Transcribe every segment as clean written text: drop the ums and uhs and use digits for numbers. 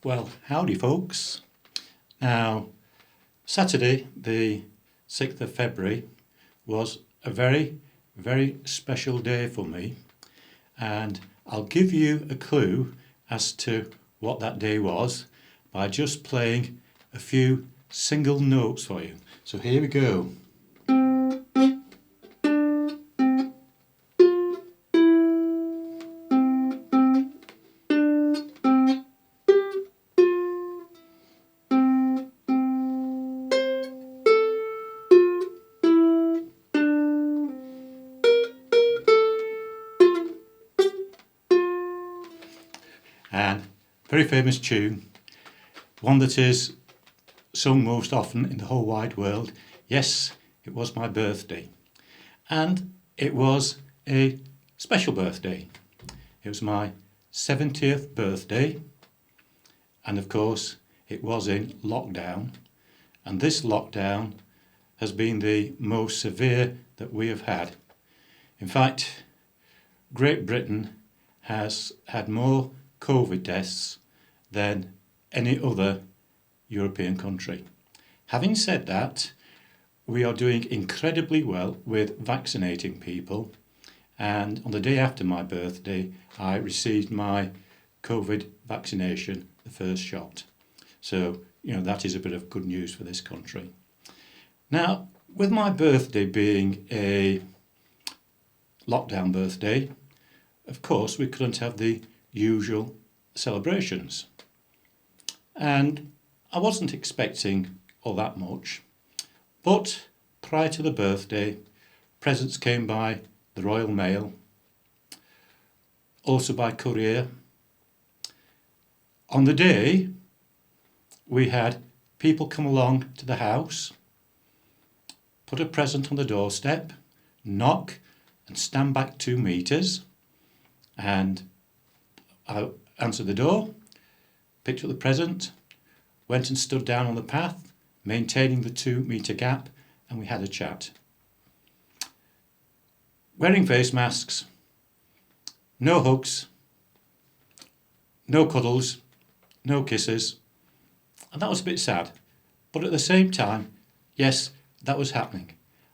Well, howdy folks. Now, Saturday the 6th of February was a very, very special day for me, and I'll give you a clue as to what that day was by just playing a few single notes for you. So here we go. And very famous tune, one that is sung most often in the whole wide world. Yes, it was my birthday, and it was a special birthday. It was my 70th birthday, and of course it was in lockdown, and this lockdown has been the most severe that we have had. In fact, Great Britain has had more COVID deaths than any other European country. Having said that, we are doing incredibly well with vaccinating people, and on the day after my birthday I received my COVID vaccination, the first shot. So, that is a bit of good news for this country. Now, with my birthday being a lockdown birthday, of course we couldn't have the usual celebrations, and I wasn't expecting all that much, but prior to the birthday, presents came by the Royal Mail, also by courier. On the day, we had people come along to the house, put a present on the doorstep, knock and stand back 2 meters, and I answered the door, picked up the present, went and stood down on the path, maintaining the 2 meter gap, and we had a chat. Wearing face masks, no hugs, no cuddles, no kisses, and that was a bit sad. But at the same time, yes, that was happening.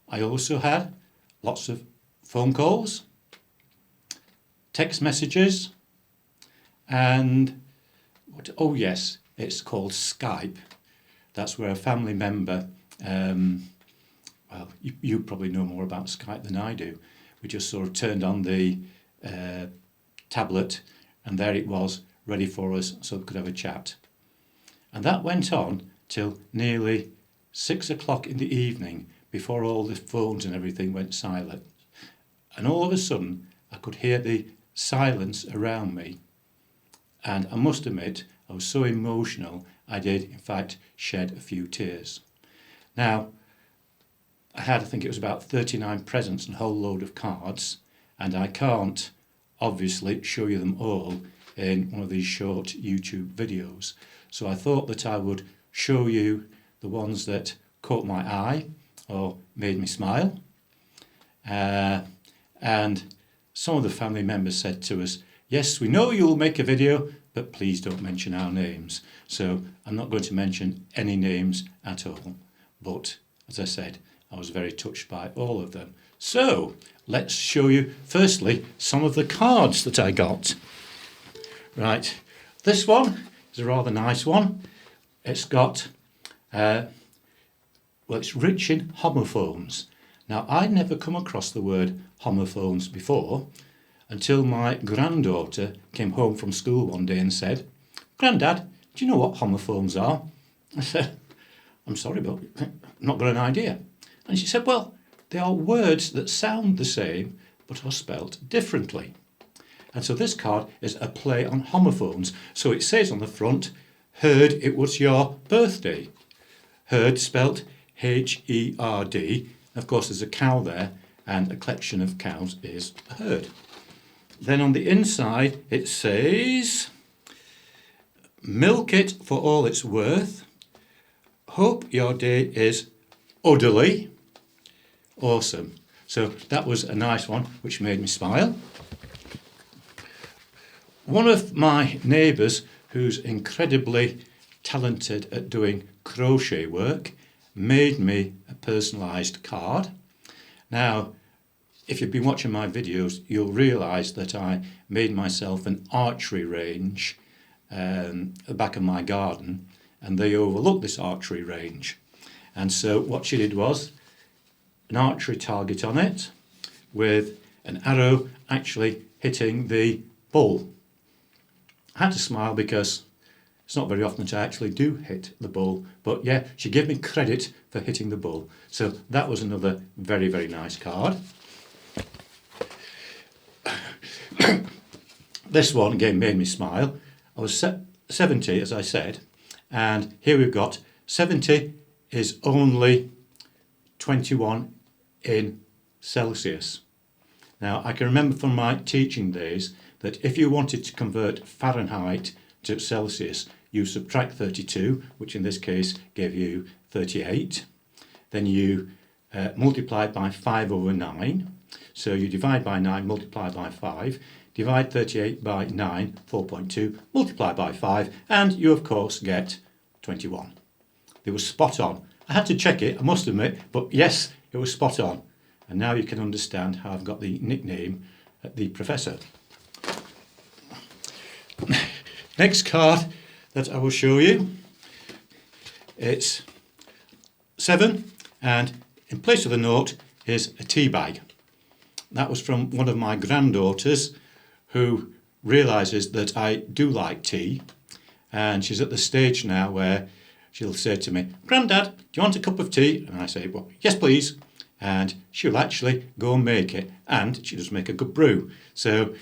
I also had lots of phone calls, text messages, and oh yes, it's called Skype. That's where a family member, well, you probably know more about Skype than I do. We just sort of turned on the tablet, and there it was, ready for us, so we could have a chat. And that went on till nearly 6 o'clock in the evening, before all the phones and everything went silent. And all of a sudden, I could hear the silence around me. And I must admit, I was so emotional, I did, in fact, shed a few tears. Now, I think it was about 39 presents and a whole load of cards, and I can't, obviously, show you them all in one of these short YouTube videos. So I thought that I would show you the ones that caught my eye or made me smile. And some of the family members said to us, yes, we know you'll make a video, but please don't mention our names. So I'm not going to mention any names at all. But as I said, I was very touched by all of them. So let's show you, firstly, some of the cards that I got. Right, this one is a rather nice one. It's got, well, it's rich in homophones. Now, I'd never come across the word homophones before until my granddaughter came home from school one day and said, "Grandad, do you know what homophones are?" I said, "I'm sorry, but I've not got an idea." And she said, "Well, they are words that sound the same but are spelt differently." And so this card is a play on homophones. So it says on the front, "Heard it was your birthday." Heard spelt H-E-R-D. Of course, there's a cow there, and a collection of cows is a herd. Then on the inside, it says, "Milk it for all it's worth. Hope your day is orderly." Awesome. So that was a nice one, which made me smile. One of my neighbours who's incredibly talented at doing crochet work, made me a personalised card. Now, if you've been watching my videos, you'll realise that I made myself an archery range at the back of my garden, and they overlook this archery range. And so what she did was an archery target on it with an arrow actually hitting the bull. I had to smile because it's not very often that I actually do hit the bull, but yeah, she gave me credit for hitting the bull. So that was another very, very nice card. This one again made me smile. I was 70, as I said, and here we've got 70 is only 21 in Celsius. Now, I can remember from my teaching days that if you wanted to convert Fahrenheit to Celsius, you subtract 32, which in this case gave you 38. Then you multiply it by 5/9. So you divide by 9, multiply by 5, divide 38 by 9, 4.2, multiply by 5, and you of course get 21. They were spot on. I had to check it, I must admit, but yes, it was spot on. And now you can understand how I've got the nickname The Professor. Next card that I will show you, it's 7, and in place of the note is a tea bag. That was from one of my granddaughters who realises that I do like tea, and she's at the stage now where she'll say to me, "Grandad, do you want a cup of tea?" And I say, "Well, yes please." And she'll actually go and make it, and she does make a good brew. So,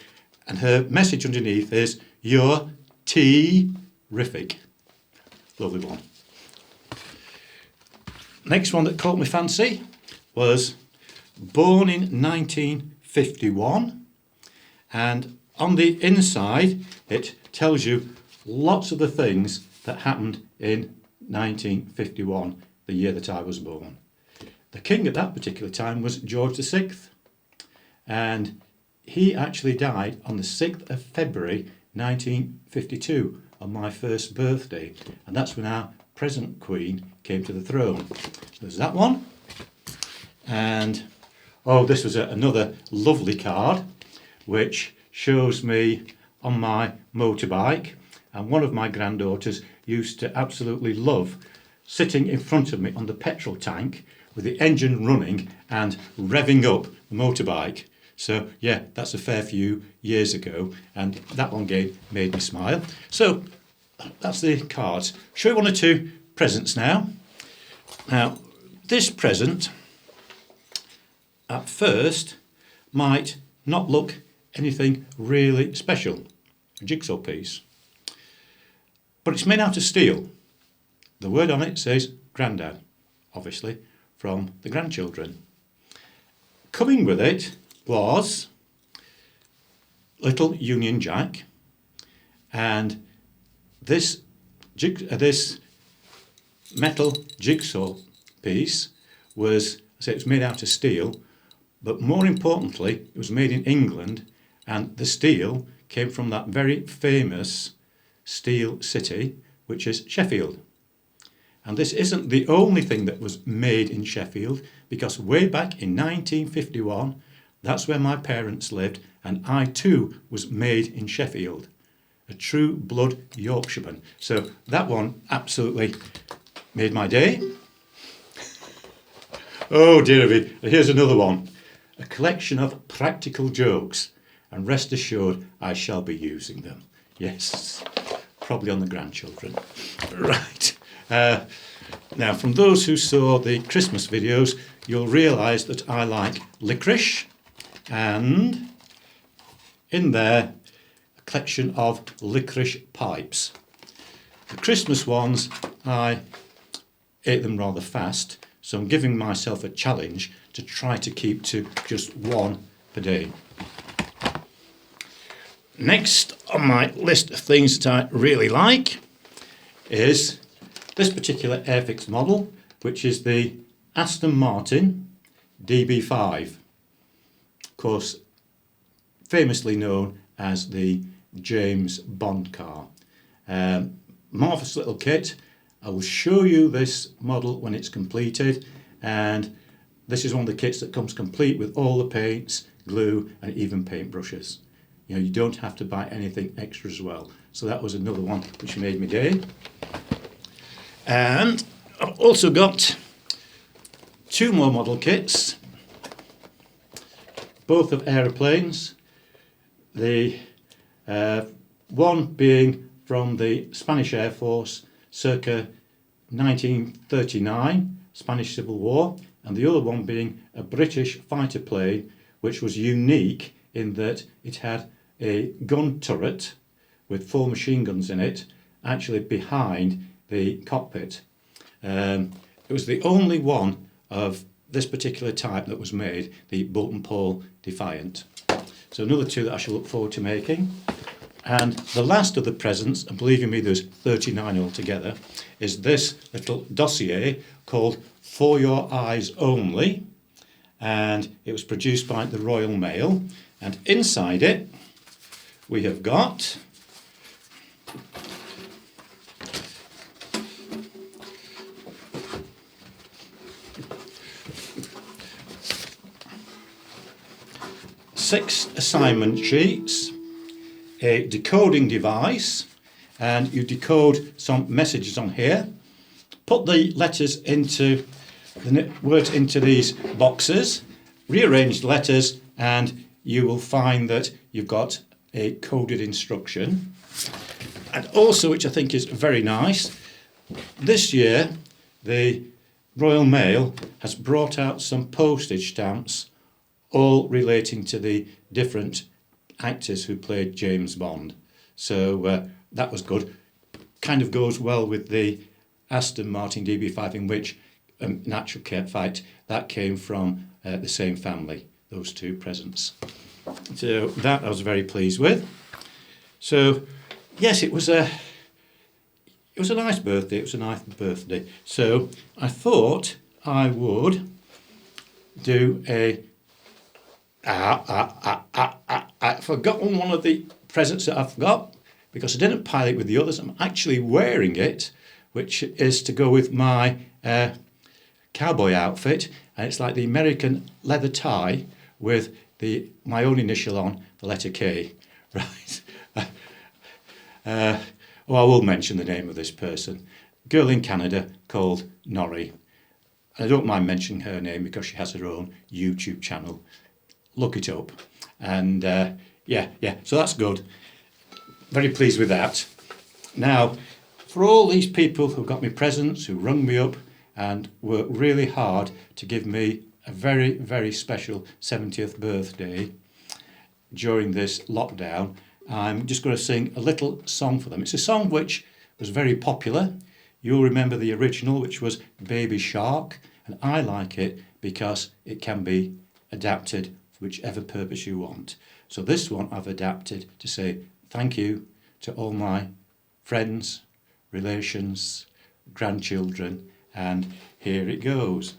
and her message underneath is, "You're tea-rific." Lovely one. Next one that caught my fancy was born in 1951, and on the inside it tells you lots of the things that happened in 1951, the year that I was born. The king at that particular time was George VI, and he actually died on the 6th of February 1952, on my first birthday, and that's when our present Queen came to the throne. There's that one. And oh, this was another lovely card which shows me on my motorbike, and one of my granddaughters used to absolutely love sitting in front of me on the petrol tank with the engine running and revving up the motorbike. So yeah, that's a fair few years ago, and that one game made me smile. So that's the cards. Show you one or two presents now. Now, this present at first might not look anything really special, a jigsaw piece, but it's made out of steel. The word on it says Grandad, obviously from the grandchildren. Coming with it was little Union Jack, and this metal jigsaw piece was, I say, it was made out of steel, but more importantly it was made in England, and the steel came from that very famous steel city which is Sheffield. And this isn't the only thing that was made in Sheffield, because way back in 1951 that's where my parents lived, and I too was made in Sheffield, a true blood Yorkshireman. So that one absolutely made my day. Oh dear me, here's another one. A collection of practical jokes, and rest assured I shall be using them. Yes, probably on the grandchildren. Right. Now, from those who saw the Christmas videos, you'll realise that I like licorice, and in there a collection of licorice pipes. The Christmas ones, I ate them rather fast, so I'm giving myself a challenge to try to keep to just one per day. Next on my list of things that I really like is this particular Airfix model, which is the Aston Martin DB5. Of course, famously known as the James Bond car. Marvellous little kit. I will show you this model when it's completed, and this is one of the kits that comes complete with all the paints, glue and even paintbrushes. You know, you don't have to buy anything extra as well. So that was another one which made me day. And I've also got 2 more model kits, both of aeroplanes. The one being from the Spanish Air Force circa 1939, Spanish Civil War, and the other one being a British fighter plane which was unique in that it had a gun turret with 4 machine guns in it actually behind the cockpit. It was the only one of this particular type that was made, the Boulton Paul Defiant. So another 2 that I shall look forward to making. And the last of the presents, and believe me there's 39 altogether, is this little dossier called For Your Eyes Only, and it was produced by the Royal Mail, and inside it we have got six assignment sheets, a decoding device, and you decode some messages on here. Put the letters into the words into these boxes, rearrange the letters, and you will find that you've got a coded instruction. And also, which I think is very nice, this year the Royal Mail has brought out some postage stamps all relating to the different actors who played James Bond. So that was good. Kind of goes well with the Aston Martin DB5, in which, in actual fact, that came from the same family, those 2 presents. So that I was very pleased with. So yes, it was a nice birthday. It was a nice birthday. So I thought I would do a I've forgotten one of the presents that I've got because I didn't pile it with the others. I'm actually wearing it, which is to go with my cowboy outfit, and it's like the American leather tie with my own initial on, the letter K. Right. I will mention the name of this person. Girl in Canada called Norrie. I don't mind mentioning her name because she has her own YouTube channel. Look it up. And yeah, so that's good. Very pleased with that. Now, for all these people who got me presents, who rung me up and worked really hard to give me a very, very special 70th birthday during this lockdown, I'm just going to sing a little song for them. It's a song which was very popular. You'll remember the original, which was Baby Shark, and I like it because it can be adapted for whichever purpose you want. So this one I've adapted to say thank you to all my friends, relations, grandchildren, and here it goes.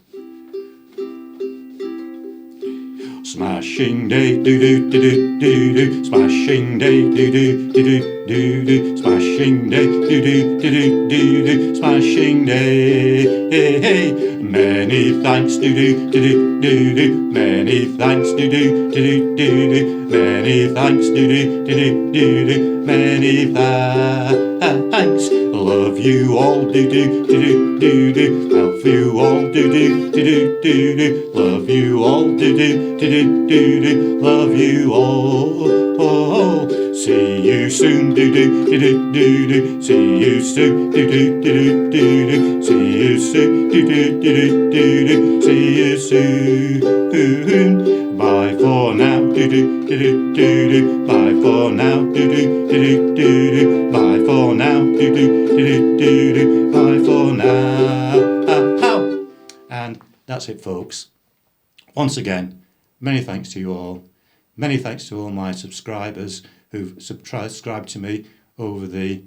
Smashing day, do do do do do do. Smashing day, do do do do do do. Smashing day, do do do do do do. Smashing day, hey hey. Many thanks, do do do do do do. Many thanks, do do do do do do. Many thanks, do do do do do do. Many thanks. Love you all, do do do do do do. Love you all, do do do do do. Love you all, do do do do do. Love you all. Oh, see you soon, do do do do do. See you soon, do do do do do. See you soon, do do do do do. See you soon. Bye for now, do do do do do. Bye for now, do do do do do. Bye for now, do do do do do. Bye for now. And that's it, folks. Once again, many thanks to you all. Many thanks to all my subscribers who've subscribed to me over the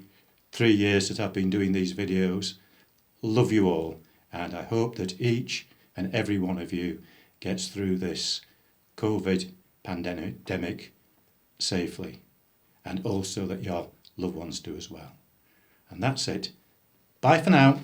3 years that I've been doing these videos. Love you all, and I hope that each and every one of you gets through this COVID pandemic safely, and also that your loved ones do as well. And that's it. Bye for now.